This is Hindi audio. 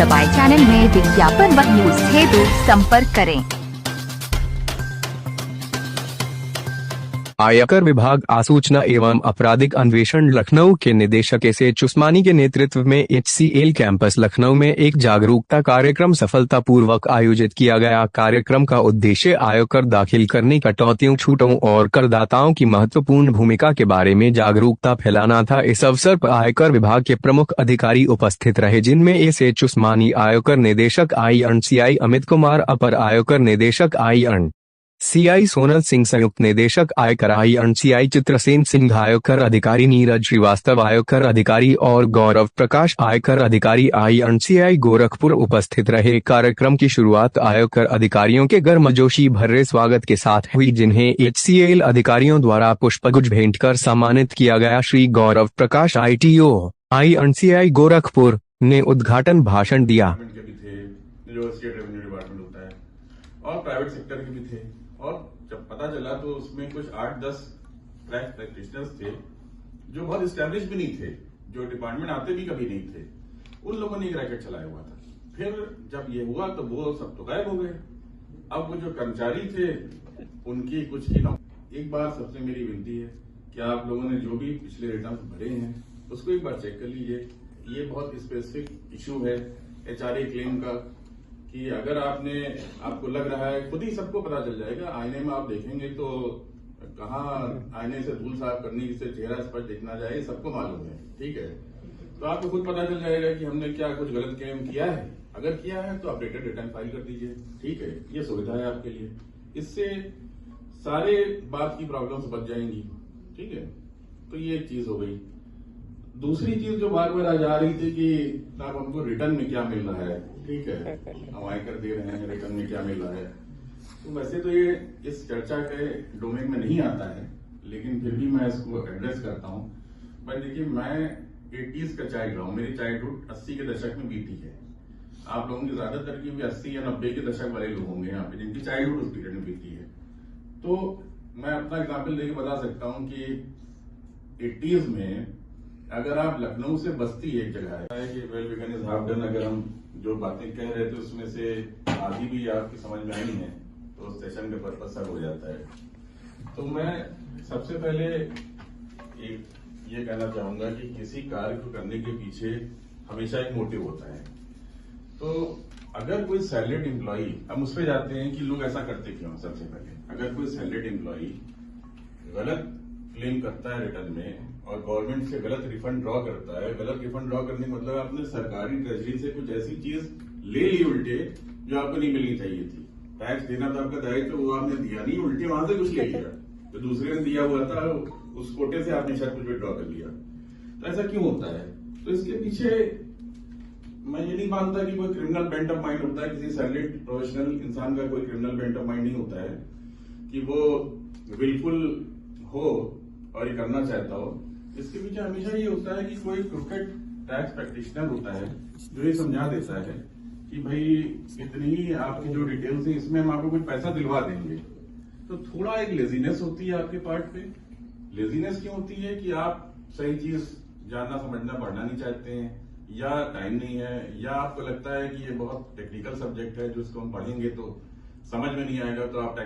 दबाएं। चैनल में विज्ञापन व न्यूज हेतु संपर्क करें। आयकर विभाग आसूचना एवं आपराधिक अन्वेषण लखनऊ के निदेशक एस उस्मानी के नेतृत्व में HCL कैंपस लखनऊ में एक जागरूकता कार्यक्रम सफलतापूर्वक आयोजित किया गया। कार्यक्रम का उद्देश्य आयकर दाखिल करने, कटौतियों, छूटों और करदाताओं की महत्वपूर्ण भूमिका के बारे में जागरूकता फैलाना था। इस अवसर पर आयकर विभाग के प्रमुख अधिकारी उपस्थित रहे, जिनमें एस उस्मानी, आयकर निदेशक INCI अमित कुमार, अपर आयकर निदेशक INCI सोनल सिंह, संयुक्त निदेशक आयकर INCI चित्रसेन सिंह, आयकर अधिकारी नीरज श्रीवास्तव, आयकर अधिकारी और गौरव प्रकाश, आयकर अधिकारी INCI गोरखपुर उपस्थित रहे। कार्यक्रम की शुरुआत आयकर अधिकारियों के गर्मजोशी भरे स्वागत के साथ हुई, जिन्हें HCL अधिकारियों द्वारा पुष्पगुच्छ भेंट कर सम्मानित किया गया। श्री गौरव प्रकाश ITO INCI गोरखपुर ने उद्घाटन भाषण दिया। और प्राइवेट सेक्टर के भी थे, और जब पता चला तो उसमें कुछ 8-10 टैक्स प्रैक्टिशनर्स थे जो बहुत स्टैब्लिश भी नहीं थे, जो डिपार्टमेंट आते भी कभी नहीं थे। उन लोगों ने एक रैकेट चलाया हुआ था। फिर जब ये हुआ तो वो सब तो गायब हो गए। अब वो जो कर्मचारी थे उनकी कुछ की ना। एक बार सबसे मेरी विनती है कि आप लोगों ने जो भी पिछले रिटर्न भरे हैं उसको एक बार चेक कर लीजिए। ये बहुत स्पेसिफिक इश्यू है HRA क्लेम का, कि अगर आपको लग रहा है, खुद ही सबको पता चल जाएगा। आईने में आप देखेंगे तो कहाँ आईने से धूल साफ करने से चेहरा स्पष्ट दिखना जाए, सबको मालूम है, ठीक है। तो आपको खुद पता चल जाएगा कि हमने क्या कुछ गलत क्लेम किया है। अगर किया है तो अपडेटेड रिटर्न फाइल कर दीजिए, ठीक है। ये सुविधा है आपके लिए, इससे सारे बात की प्रॉब्लम्स बच जाएंगी, ठीक है। तो ये एक चीज हो गई। दूसरी चीज जो बार बार आ रही थी कि साहब हमको रिटर्न में क्या मिल रहा है, ठीक है, हम आयकर दे रहे हैं, रिटर्न में क्या मिल रहा है। तो वैसे तो ये इस चर्चा के डोमेन में नहीं आता है, लेकिन फिर भी मैं इसको एड्रेस करता हूँ। भाई देखिए, मैं 80s का चाइल्ड रहा हूँ, मेरी चाइल्डहुड 80 के दशक में बीती है। आप लोगों की ज्यादातर की भी 80 या 90 के दशक वाले लोग होंगे यहाँ पे, जिनकी चाइल्डहुड उस पीरियड में बीती है। तो मैं अपना एग्जाम्पल देकर बता सकता हूँ कि 80s में अगर आप लखनऊ से बस्ती एक जगह है कि well begun is half done, अगर हम जो बातें कह रहे थे उसमें से आधी भी आपकी समझ में आई है तो सेशन का पर्पस सब हो जाता है। तो मैं सबसे पहले ये कहना चाहूंगा कि किसी कार्य को करने के पीछे हमेशा एक मोटिव होता है। तो अगर कोई सैलरीड एम्प्लॉई, हम उस पर जाते हैं कि लोग ऐसा करते क्यों। सबसे पहले, अगर कोई सैलरीड एम्प्लॉई गलत क्लेम करता है रिटर्न में और गवर्नमेंट से गलत रिफंड ड्रॉ करता है, गलत रिफंड ड्रॉ करने का मतलब आपने सरकारी ट्रेजरी से कुछ ऐसी चीज ले ली उल्टे जो आपको नहीं मिलनी चाहिए थी। टैक्स देना था आपका दायित्व, वो आपने दिया नहीं, उल्टे वहां से कुछ ले लिया जो दूसरे ने दिया हुआ था, उस कोटे से आपने शायद कुछ विड्रॉ कर लिया। तो ऐसा क्यों होता है? तो इसके पीछे मैं ये नहीं मानता कि कोई क्रिमिनल बेंट ऑफ माइंड होता है। किसी सैलरीड प्रोफेशनल इंसान का कोई क्रिमिनल बेंट ऑफ माइंड नहीं होता है कि वो बिल्कुल हो और ये करना चाहता हो। इसके पीछे हमेशा ये होता है कि कोई क्रिकेट टैक्स प्रैक्टिशनर होता है जो ये समझा देता है कि भाई इतनी आपकी जो डिटेल्स है इसमें हम आपको कुछ पैसा दिलवा देंगे। तो थोड़ा एक लेजीनेस होती है आपके पार्ट पे। लेजीनेस क्यों होती है कि आप सही चीज जानना, समझना, पढ़ना नहीं चाहते हैं, या टाइम नहीं है, या आपको लगता है कि ये बहुत टेक्निकल सब्जेक्ट है जो इसको हम पढ़ेंगे तो समझ में नहीं आएगा, तो आप